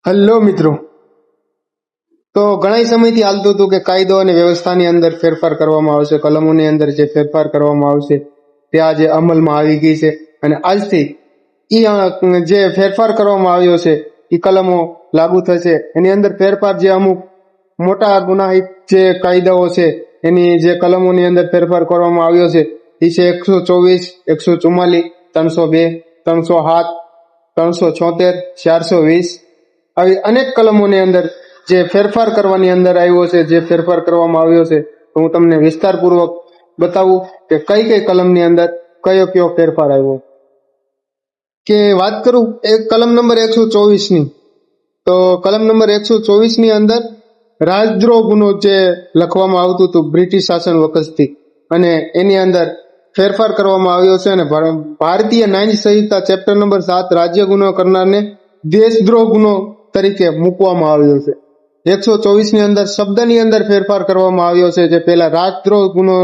Hello મિત્રો, તો ઘણા સમયથી હાલતું હતું કે કાયદો અને વ્યવસ્થાની અંદર ફેરફાર કરવામાં આવશે, કલમોની અંદર જે ફેરફાર કરવામાં આવશે તે આજે અમલમાં આવી ગઈ છે. અને આજથી જે ફેરફાર કરવામાં આવ્યો છે એ કલમો લાગુ થશે. એની અંદર ફેરફાર જે અમુક મોટા ગુનાહિત જે કાયદાઓ છે એની જે કલમોની અંદર ફેરફાર કરવામાં આવ્યો છે એ છે 124, 144, 302, 307, 376, 420. આવી અનેક કલમોની અંદર જે ફેરફાર કરવાની અંદર આવ્યો છે, જે ફેરફાર કરવામાં આવ્યો છે, તો હું તમને વિસ્તારપૂર્વક બતાવું કે કઈ કઈ કલમની અંદર કયો ફેરફાર આવ્યો. કે વાત કરું એક કલમ નંબર 124 ની, તો કલમ નંબર 124 ની અંદર રાજદ્રોહ ગુનો જે લખવામાં આવતું હતું બ્રિટિશ શાસન વખતથી, અને એની અંદર ફેરફાર કરવામાં આવ્યો છે અને ભારતીય ન્યાય સંહિતા ચેપ્ટર નંબર 7 રાજ્ય ગુનો કરનારને દેશદ્રોહ ગુનો તરીકે મૂકવામાં આવ્યો છે. 124 ની અંદર શબ્દની અંદર ફેરફાર કરવામાં આવ્યો છે. જે પહેલા રાજદ્રોહ ગુનો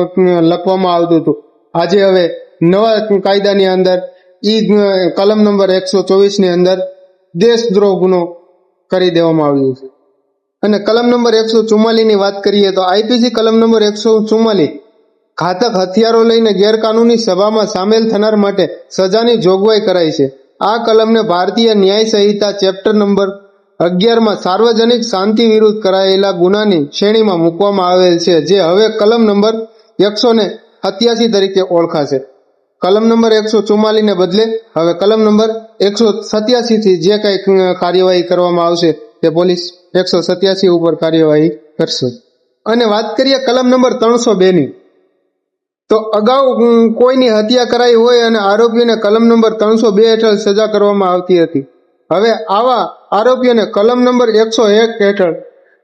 લખવામાં આવતું હતું, આજે હવે નવા કાયદાની અંદર કલમ નંબર 124 ની અંદર દેશદ્રોહ ગુનો કરી દેવામાં આવ્યો છે. અને કલમ નંબર 144 ની વાત કરીએ તો આઈપીસી કલમ નંબર 144 ઘાતક હથિયારો લઈને ગેરકાનૂની સભામાં સામેલ થનાર માટે સજાની જોગવાઈ કરાઈ છે. આ કલમને ભારતીય ન્યાય સંહિતા ચેપ્ટર નંબર 11 માં સાર્વજનિક શાંતિ વિરુદ્ધ કરાયેલા ગુનાની શ્રેણીમાં મૂકવામાં આવેલ છે, જે હવે કલમ નંબર 187 તરીકે ઓળખાશે. કલમ નંબર 144 ને બદલે હવે કલમ નંબર 187 થી જે કંઈ કાર્યવાહી કરવામાં આવશે તે પોલીસ 187 ઉપર કાર્યવાહી કરશે. અને વાત કરીએ કલમ નંબર 302 ની, તો અગાઉ કોઈની હત્યા કરાઈ હોય અને આરોપીને કલમ નંબર 302 હેઠળ સજા કરવામાં આવતી હતી. હવે આવા આરોપીઓને કલમ નંબર 101 હેઠળ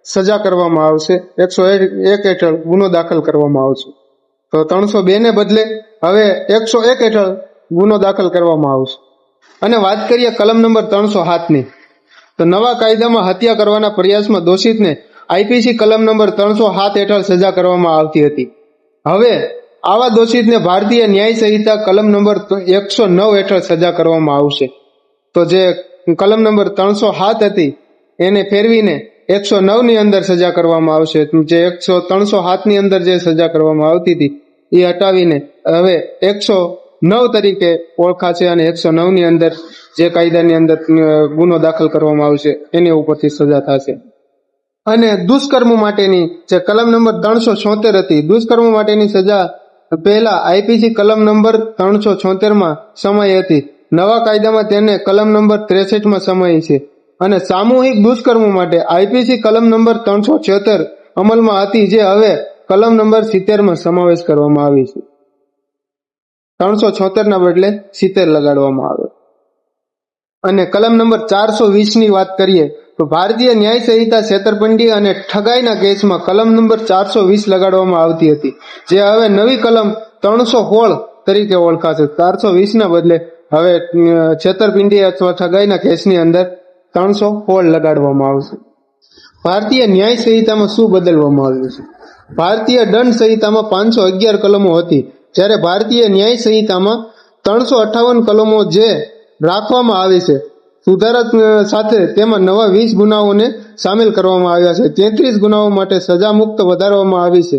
સજા કરવામાં આવશે, 101 હેઠળ ગુનો દાખલ કરવામાં આવશે. તો 302 ને બદલે હવે 101 હેઠળ ગુનો દાખલ કરવામાં આવશે. અને વાત કરીએ કલમ નંબર 307 ની, તો નવા કાયદામાં હત્યા કરવાના પ્રયાસમાં દોષિતને આઈપીસી કલમ નંબર 307 હેઠળ સજા કરવામાં આવતી હતી. હવે આવા દોષિતને ભારતીય ન્યાય સંહિતા કલમ નંબર 109 હેઠળ સજા કરવામાં આવશે. તો જે કલમ નંબર 307 હતી એને ફેરવીને 109 ની અંદર સજા કરવામાં આવશે. જે 307 ની અંદર જે સજા કરવામાં આવતી હતી એ હટાવીને હવે 109 તરીકે ઓળખાશે, અને 109 ની અંદર જે કાયદાની અંદર ગુનો દાખલ કરવામાં આવશે એની ઉપરથી સજા થશે. અને દુષ્કર્મ માટેની જે કલમ નંબર 376 હતી, દુષ્કર્મ માટેની સજા પહેલા આઈપીસી કલમ નંબર 376 માં સમાઈ હતી. નવા કાયદામાં તેને કલમ નંબર 63 માં સમાઈ છે. અને સામૂહિક દુષ્કર્મ માટે આઈપીસી કલમ નંબર 376 અમલમાં હતી, જે હવે કલમ નંબર 70 માં સમાવેશ કરવામાં આવી છે. 376 ના બદલે 70 લગાડવામાં આવે. અને કલમ નંબર 420 ની વાત કરીએ તો ભારતીય ન્યાય સંહિતા છેતરપિંડી અને ઠગાઈના કેસમાં કલમ નંબર 420 લગાડવામાં આવતી હતી, જે હવે નવી કલમ 316 તરીકે ઓળખાશે. 420 ના બદલે હવે છેતરપિંડી અથવા ઠગાઈના કેસની અંદર 316 લગાડવામાં આવશે. ભારતીય ન્યાય સંહિતામાં શું બદલવામાં આવ્યું છે? ભારતીય દંડ સંહિતામાં 511 કલમો હતી, જ્યારે ભારતીય ન્યાય સંહિતામાં 358 કલમો જે રાખવામાં આવી છે. સુધારા સાથે તેમાં નવા 20 ગુનાઓને સામેલ કરવામાં આવ્યા છે. 33 ગુનાઓ માટે સજા મુક્ત વધારવામાં આવી છે,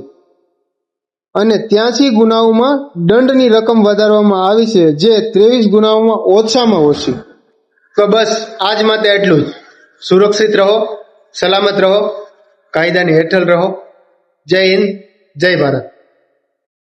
અને 83 ગુનાઓમાં દંડની રકમ વધારવામાં આવી છે, જે 23 ગુનાઓમાં ઓછામાં ઓછી. તો બસ આજ માટે એટલું જ. સુરક્ષિત રહો, સલામત રહો, કાયદાની હેઠળ રહો. જય હિન્દ, જય ભારત.